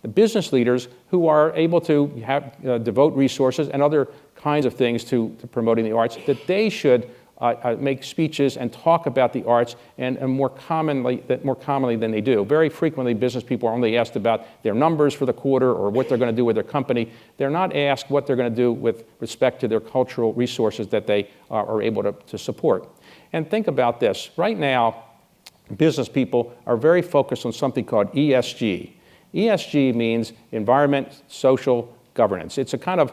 the business leaders who are able to devote resources and other kinds of things to promoting the arts, that they should make speeches and talk about the arts and more commonly than they do. Very frequently, business people are only asked about their numbers for the quarter or what they're going to do with their company. They're not asked what they're going to do with respect to their cultural resources that they are able to support. And think about this. Right now, business people are very focused on something called ESG. ESG means environment, social, governance. It's a kind of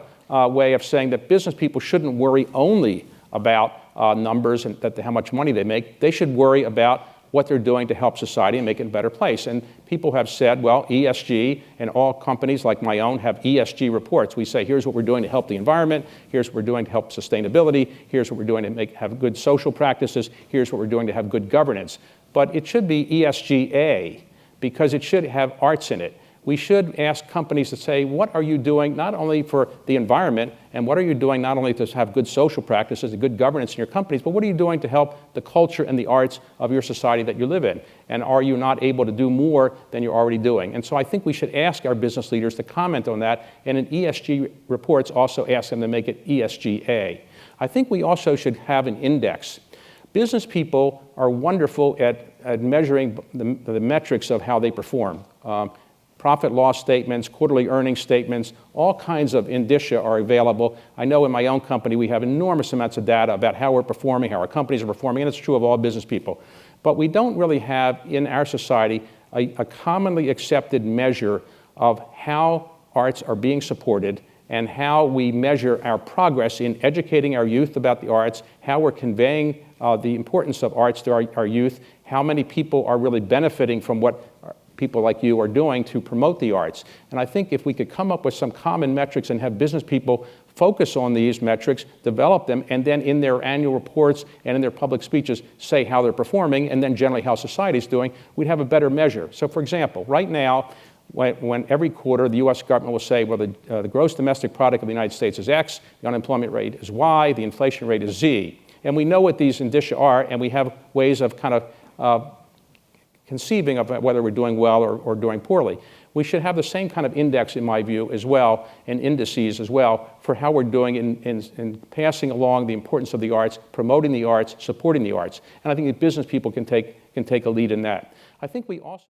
way of saying that business people shouldn't worry only about numbers and how much money they make. They should worry about what they're doing to help society and make it a better place. And people have said, well, ESG, and all companies like my own have ESG reports. We say, here's what we're doing to help the environment, here's what we're doing to help sustainability, here's what we're doing to have good social practices, here's what we're doing to have good governance. But it should be ESGA, because it should have arts in it. We should ask companies to say, what are you doing not only for the environment, and what are you doing not only to have good social practices and good governance in your companies, but what are you doing to help the culture and the arts of your society that you live in? And are you not able to do more than you're already doing? And so I think we should ask our business leaders to comment on that, and in ESG reports also ask them to make it ESGA. I think we also should have an index. Business people are wonderful at measuring the metrics of how they perform. Profit loss statements, quarterly earnings statements, all kinds of indicia are available. I know in my own company we have enormous amounts of data about how we're performing, how our companies are performing, and it's true of all business people. But we don't really have in our society a commonly accepted measure of how arts are being supported and how we measure our progress in educating our youth about the arts, how we're conveying the importance of arts to our youth, how many people are really benefiting from what people like you are doing to promote the arts. And I think if we could come up with some common metrics and have business people focus on these metrics, develop them, and then in their annual reports and in their public speeches say how they're performing, and then generally how society's doing, we'd have a better measure. So for example, right now, when every quarter the U.S. government will say, well, the gross domestic product of the United States is X, the unemployment rate is Y, the inflation rate is Z. And we know what these indicia are, and we have ways of kind of conceiving of whether we're doing well or doing poorly. We should have the same kind of index, in my view, as well, and indices as well, for how we're doing in passing along the importance of the arts, promoting the arts, supporting the arts. And I think that business people can take a lead in that. I think we also